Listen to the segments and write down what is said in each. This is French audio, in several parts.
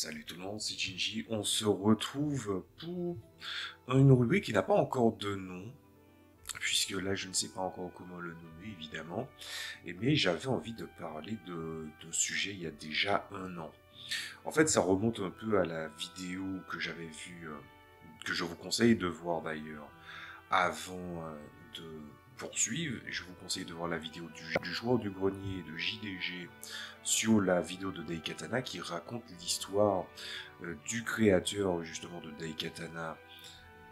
Salut tout le monde, c'est Shinji. On se retrouve pour une rubrique qui n'a pas encore de nom, puisque là je ne sais pas encore comment le nommer évidemment. Mais j'avais envie de parler de sujet il y a déjà un an. En fait, ça remonte un peu à la vidéo que j'avais vue, que je vous conseille de voir d'ailleurs avant de poursuivre. Je vous conseille de voir la vidéo du joueur du grenier de JDG sur la vidéo de Daikatana qui raconte l'histoire du créateur justement de Daikatana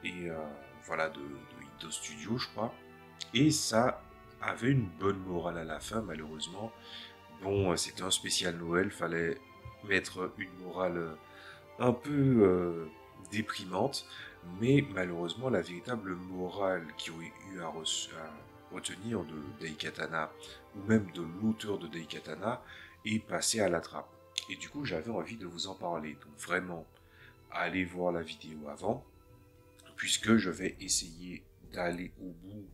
et voilà de Ito Studio je crois. Et ça avait une bonne morale à la fin malheureusement. Bon, c'était un spécial Noël, fallait mettre une morale un peu déprimante, mais malheureusement la véritable morale qui aurait eu à retenir de Daikatana, ou même de l'auteur de Daikatana, est passée à la trappe. Et du coup j'avais envie de vous en parler, donc vraiment allez voir la vidéo avant, puisque je vais essayer d'aller au bout,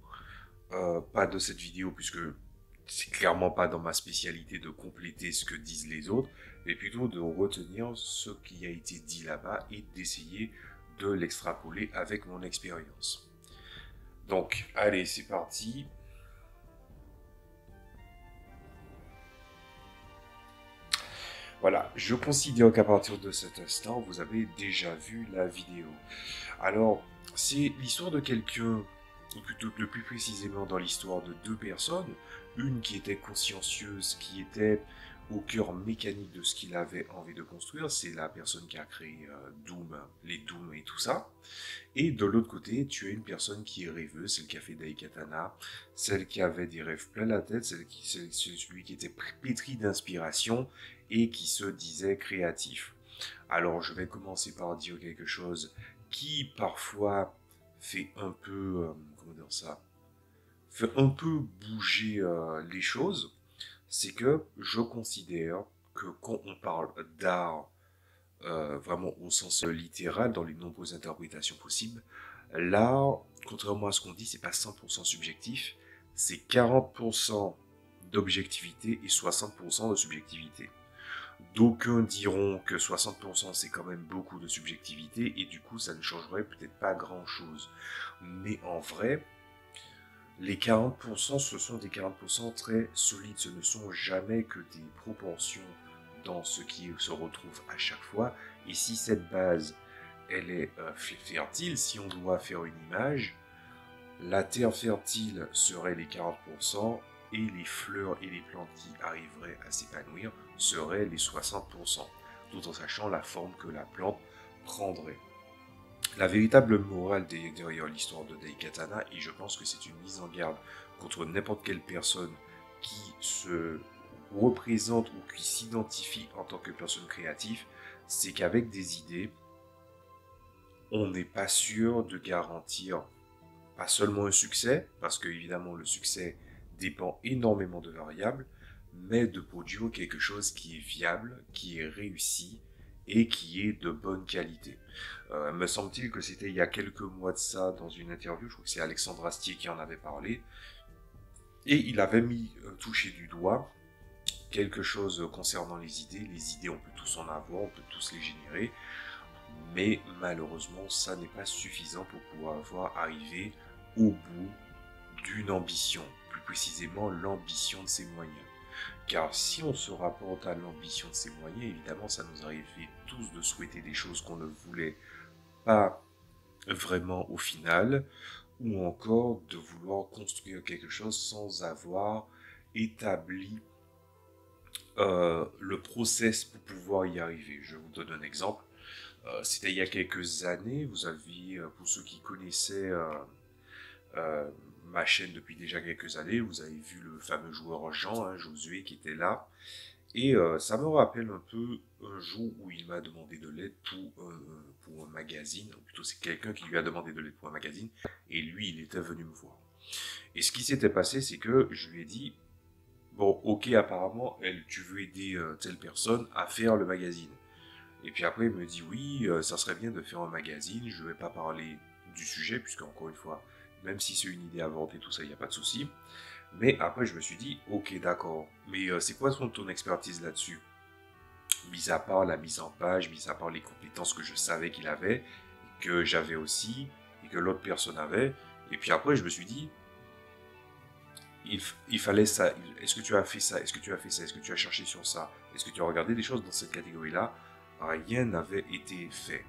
pas de cette vidéo, puisque c'est clairement pas dans ma spécialité de compléter ce que disent les autres, mais plutôt de retenir ce qui a été dit là-bas et d'essayer de l'extrapoler avec mon expérience. Donc, allez, c'est parti. Voilà, je considère qu'à partir de cet instant, vous avez déjà vu la vidéo. Alors, c'est l'histoire de quelqu'un, ou plutôt le plus précisément dans l'histoire de deux personnes, une qui était consciencieuse, qui était au cœur mécanique de ce qu'il avait envie de construire, c'est la personne qui a créé Doom, les Doom et tout ça. Et de l'autre côté, tu as une personne qui est rêveuse, celle qui a fait Daikatana, celle qui avait des rêves plein la tête, celui qui était pétri d'inspiration et qui se disait créatif. Alors je vais commencer par dire quelque chose qui parfois fait un peu, comment dire ça, fait un peu bouger les choses, c'est que je considère que quand on parle d'art, vraiment au sens littéral, dans les nombreuses interprétations possibles, l'art, contrairement à ce qu'on dit, c'est pas 100% subjectif, c'est 40% d'objectivité et 60% de subjectivité. D'aucuns diront que 60% c'est quand même beaucoup de subjectivité et du coup ça ne changerait peut-être pas grand chose. Mais en vrai, les 40% ce sont des 40% très solides, ce ne sont jamais que des proportions dans ce qui se retrouve à chaque fois. Et si cette base elle est fertile, si on doit faire une image, la terre fertile serait les 40% et les fleurs et les plantes qui arriveraient à s'épanouir seraient les 60%, tout en sachant la forme que la plante prendrait. La véritable morale derrière l'histoire de Daikatana, et je pense que c'est une mise en garde contre n'importe quelle personne qui se représente ou qui s'identifie en tant que personne créative, c'est qu'avec des idées, on n'est pas sûr de garantir pas seulement un succès, parce que évidemment le succès dépend énormément de variables, mais de produire quelque chose qui est viable, qui est réussi et qui est de bonne qualité. Me semble-t-il que c'était il y a quelques mois de ça dans une interview, je crois que c'est Alexandre Astier qui en avait parlé, et il avait mis touché du doigt quelque chose concernant les idées on peut tous en avoir, on peut tous les générer, mais malheureusement ça n'est pas suffisant pour pouvoir arriver au bout d'une ambition, plus précisément l'ambition de ses moyens. Car si on se rapporte à l'ambition de ses moyens, évidemment ça nous arrivait tous de souhaiter des choses qu'on ne voulait pas vraiment au final, ou encore de vouloir construire quelque chose sans avoir établi le process pour pouvoir y arriver. Je vous donne un exemple. C'était il y a quelques années, vous aviez, pour ceux qui connaissaient ma chaîne depuis déjà quelques années, vous avez vu le fameux joueur Jean, hein, Josué, qui était là. Et ça me rappelle un peu un jour où il m'a demandé de l'aide pour un magazine, ou plutôt c'est quelqu'un qui lui a demandé de l'aide pour un magazine, et lui, il était venu me voir. Et ce qui s'était passé, c'est que je lui ai dit, bon, ok, apparemment, tu veux aider telle personne à faire le magazine. Et puis après, il me dit, oui, ça serait bien de faire un magazine, je ne vais pas parler du sujet, puisque encore une fois, même si c'est une idée inventée, tout ça, il n'y a pas de souci. Mais après, je me suis dit, ok, d'accord, mais c'est quoi ton expertise là-dessus? mis à part la mise en page, mis à part les compétences que je savais qu'il avait, que j'avais aussi, et que l'autre personne avait. Et puis après, je me suis dit, il fallait ça. Est-ce que tu as fait ça? Est-ce que tu as fait ça? Est-ce que tu as cherché sur ça? Est-ce que tu as regardé des choses dans cette catégorie-là? Rien n'avait été fait.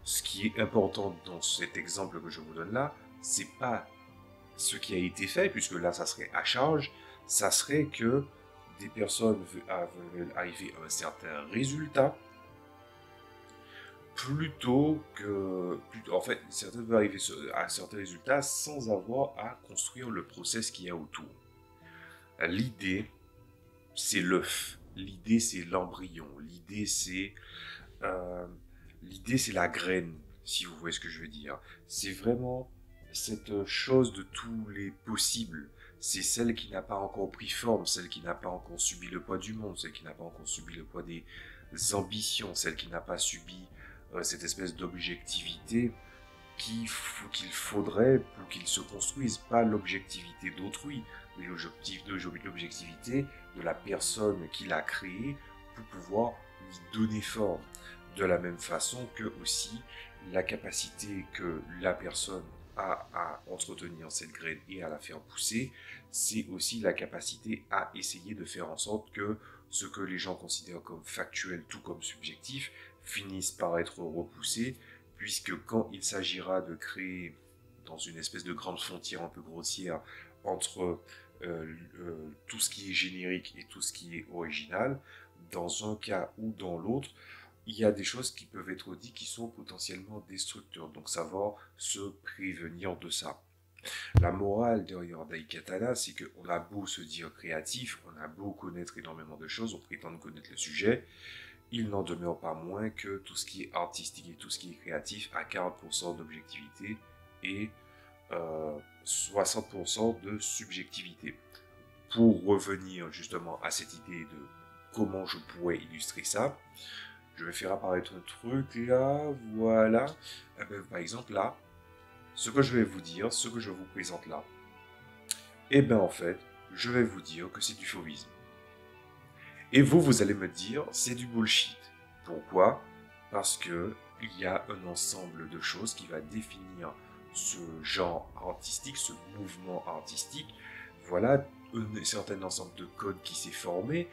Ce qui est important dans cet exemple que je vous donne là, c'est pas ce qui a été fait, puisque là, ça serait à charge, ça serait que des personnes veulent arriver à un certain résultat, plutôt que... En fait, certaines veulent arriver à un certain résultat sans avoir à construire le process qu'il y a autour. L'idée, c'est l'œuf. L'idée, c'est l'embryon. Euh, l'idée, c'est la graine, si vous voyez ce que je veux dire. C'est vraiment cette chose de tous les possibles. C'est celle qui n'a pas encore pris forme, celle qui n'a pas encore subi le poids du monde, celle qui n'a pas encore subi le poids des ambitions, celle qui n'a pas subi cette espèce d'objectivité qu'il faudrait pour qu'il se construise, pas l'objectivité d'autrui, mais l'objectivité de la personne qui l'a créé pour pouvoir lui donner forme. De la même façon que aussi la capacité que la personne a à entretenir cette graine et à la faire pousser, c'est aussi la capacité à essayer de faire en sorte que ce que les gens considèrent comme factuel, tout comme subjectif, finisse par être repoussé, puisque quand il s'agira de créer dans une espèce de grande frontière un peu grossière entre tout ce qui est générique et tout ce qui est original, dans un cas ou dans l'autre, il y a des choses qui peuvent être dites qui sont potentiellement destructeurs. Donc savoir se prévenir de ça. La morale derrière Daikatana, c'est qu'on a beau se dire créatif, on a beau connaître énormément de choses, on prétend connaître le sujet, il n'en demeure pas moins que tout ce qui est artistique et tout ce qui est créatif a 40% d'objectivité et 60% de subjectivité. Pour revenir justement à cette idée de comment je pourrais illustrer ça, je vais faire apparaître un truc là, voilà. Eh ben, par exemple là, ce que je vais vous dire, ce que je vous présente là, eh bien en fait, je vais vous dire que c'est du fauvisme. Et vous, vous allez me dire, c'est du bullshit. Pourquoi? Parce que il y a un ensemble de choses qui va définir ce genre artistique, ce mouvement artistique. Voilà un certain ensemble de codes qui s'est formé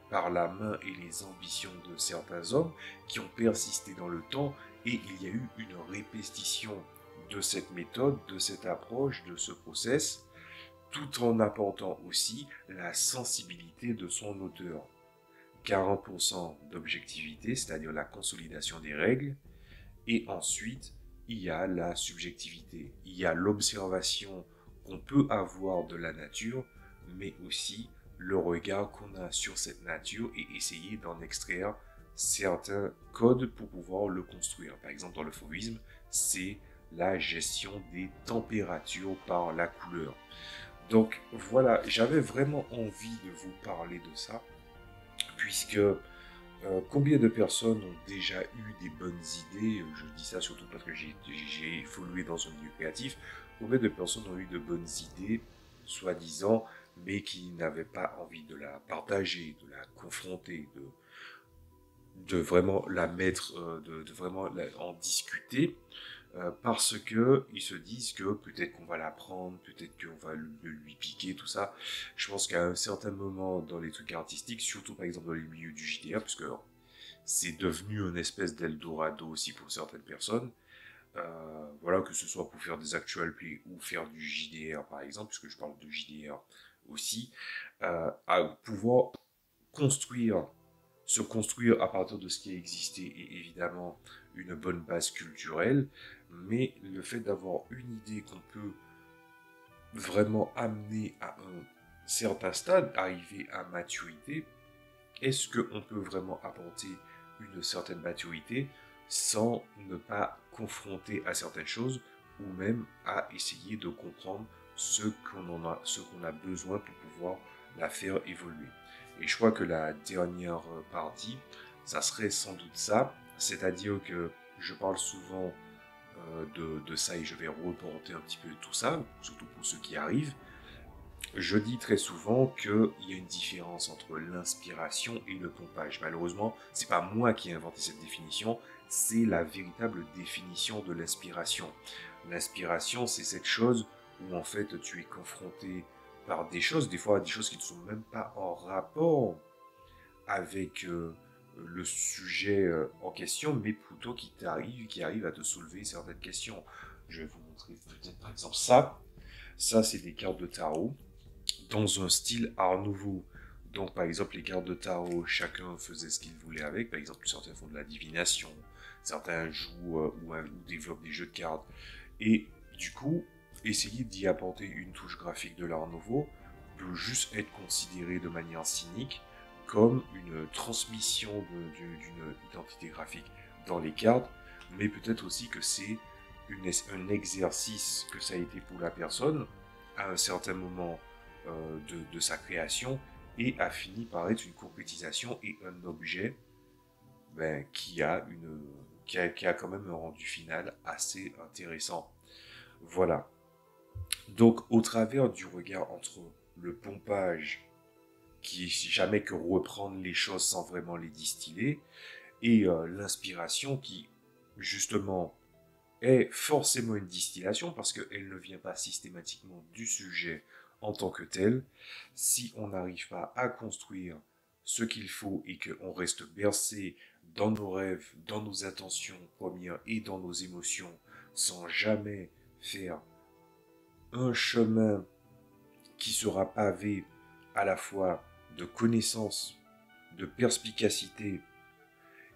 par la main et les ambitions de certains hommes qui ont persisté dans le temps, et il y a eu une répétition de cette méthode, de cette approche, de ce process, tout en apportant aussi la sensibilité de son auteur. 40% d'objectivité, c'est-à-dire la consolidation des règles, et ensuite, il y a la subjectivité, il y a l'observation qu'on peut avoir de la nature, mais aussi le regard qu'on a sur cette nature et essayer d'en extraire certains codes pour pouvoir le construire. Par exemple, dans le fauvisme, c'est la gestion des températures par la couleur. Donc voilà, j'avais vraiment envie de vous parler de ça, puisque combien de personnes ont déjà eu des bonnes idées, je dis ça surtout parce que j'ai évolué dans un milieu créatif, combien de personnes ont eu de bonnes idées, soi-disant, mais qui n'avaient pas envie de la partager, de la confronter, de vraiment la mettre, de vraiment en discuter, parce que ils se disent que peut-être qu'on va la prendre, peut-être qu'on va lui piquer, tout ça. Je pense qu'à un certain moment dans les trucs artistiques, surtout par exemple dans les milieux du JDR, puisque c'est devenu une espèce d'Eldorado aussi pour certaines personnes, voilà, que ce soit pour faire des actual plays ou faire du JDR par exemple, puisque je parle de JDR aussi, à pouvoir construire, se construire à partir de ce qui a existé et évidemment une bonne base culturelle, mais le fait d'avoir une idée qu'on peut vraiment amener à un certain stade, arriver à maturité, est-ce qu'on peut vraiment apporter une certaine maturité sans ne pas confronter à certaines choses ou même à essayer de comprendre ce qu'on a besoin pour pouvoir la faire évoluer. Et je crois que la dernière partie, ça serait sans doute ça, c'est-à-dire que je parle souvent de ça et je vais reporter un petit peu tout ça, surtout pour ceux qui arrivent. Je dis très souvent qu'il y a une différence entre l'inspiration et le pompage. Malheureusement, c'est pas moi qui ai inventé cette définition, c'est la véritable définition de l'inspiration. L'inspiration, c'est cette chose où en fait tu es confronté par des choses, des fois des choses qui ne sont même pas en rapport avec le sujet en question, mais plutôt qui arrivent à te soulever certaines questions. Je vais vous montrer peut-être par exemple ça. Ça, c'est des cartes de tarot dans un style art nouveau. Donc, par exemple, les cartes de tarot, chacun faisait ce qu'il voulait avec. Par exemple, certains font de la divination, certains jouent ou développent des jeux de cartes. Et du coup, essayer d'y apporter une touche graphique de l'art nouveau peut juste être considéré de manière cynique comme une transmission d'une identité graphique dans les cartes, mais peut-être aussi que c'est un exercice que ça a été pour la personne à un certain moment de sa création et a fini par être une concrétisation et un objet qui a quand même un rendu final assez intéressant. Voilà. Donc, au travers du regard entre le pompage, qui est jamais que reprendre les choses sans vraiment les distiller, et l'inspiration qui, justement, est forcément une distillation parce qu'elle ne vient pas systématiquement du sujet en tant que tel. Si on n'arrive pas à construire ce qu'il faut et qu'on reste bercé dans nos rêves, dans nos intentions premières et dans nos émotions sans jamais faire un chemin qui sera pavé à la fois de connaissances, de perspicacité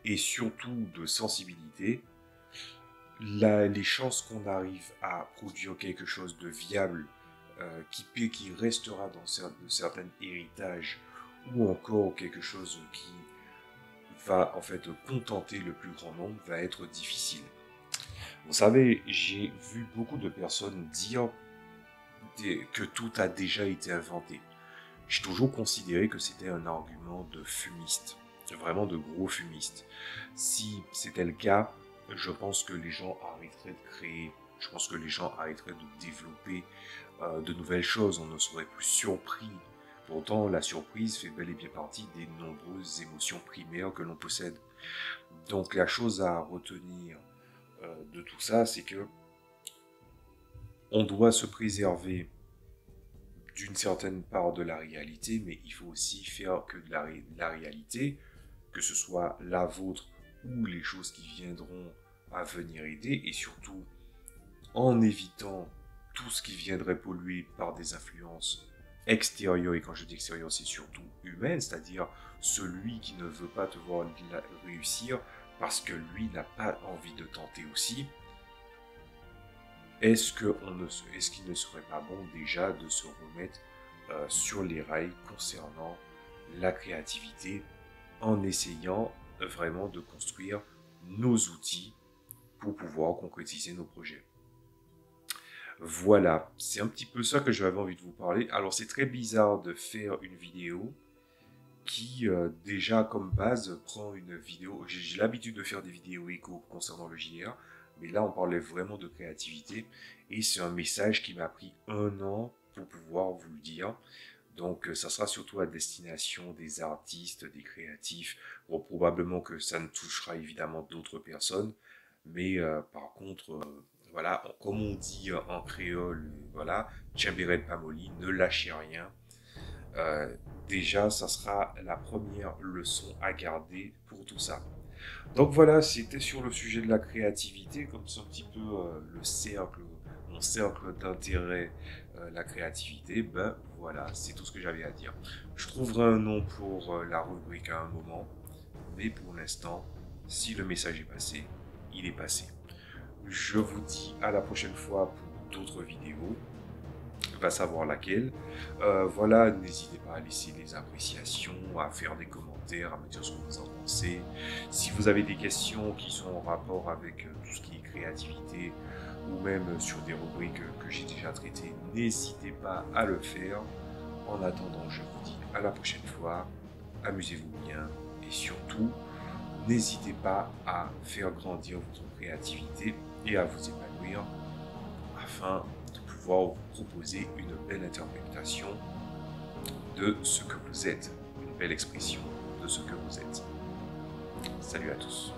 et surtout de sensibilité, les chances qu'on arrive à produire quelque chose de viable qui restera dans certains héritages ou encore quelque chose qui va en fait contenter le plus grand nombre va être difficile. Vous savez, j'ai vu beaucoup de personnes dire que tout a déjà été inventé. J'ai toujours considéré que c'était un argument de fumiste, vraiment de gros fumiste. Si c'était le cas, je pense que les gens arrêteraient de créer, je pense que les gens arrêteraient de développer de nouvelles choses, on ne serait plus surpris. Pourtant, la surprise fait bel et bien partie des nombreuses émotions primaires que l'on possède. Donc la chose à retenir de tout ça, c'est que on doit se préserver d'une certaine part de la réalité, mais il faut aussi faire que de la réalité, que ce soit la vôtre ou les choses qui viendront à venir aider, et surtout en évitant tout ce qui viendrait polluer par des influences extérieures, et quand je dis extérieures, c'est surtout humaines, c'est-à-dire celui qui ne veut pas te voir réussir parce que lui n'a pas envie de tenter aussi. Est-ce qu'il ne serait pas bon déjà de se remettre sur les rails concernant la créativité en essayant vraiment de construire nos outils pour pouvoir concrétiser nos projets? Voilà, c'est un petit peu ça que j'avais envie de vous parler. Alors c'est très bizarre de faire une vidéo qui déjà comme base prend une vidéo. J'ai l'habitude de faire des vidéos éco concernant le JR, mais là on parlait vraiment de créativité et c'est un message qui m'a pris 1 an pour pouvoir vous le dire. Donc ça sera surtout à destination des artistes, des créatifs. Bon, probablement que ça ne touchera évidemment d'autres personnes, mais par contre, voilà, comme on dit en créole, voilà, Tchamberet Pamoli, ne lâchez rien. Déjà, ça sera la première leçon à garder pour tout ça. Donc voilà, c'était sur le sujet de la créativité, comme c'est un petit peu le cercle, mon cercle d'intérêt, la créativité, ben voilà, c'est tout ce que j'avais à dire. Je trouverai un nom pour la rubrique à un moment, mais pour l'instant, si le message est passé, il est passé. Je vous dis à la prochaine fois pour d'autres vidéos, va savoir laquelle. Voilà, n'hésitez pas à laisser des appréciations, à faire des commentaires, à me dire ce que vous en pensez. Si vous avez des questions qui sont en rapport avec tout ce qui est créativité ou même sur des rubriques que j'ai déjà traitées, n'hésitez pas à le faire. En attendant, je vous dis à la prochaine fois, amusez-vous bien et surtout, n'hésitez pas à faire grandir votre créativité et à vous épanouir afin de pouvoir pouvoir vous proposer une belle interprétation de ce que vous êtes, une belle expression de ce que vous êtes. Salut à tous.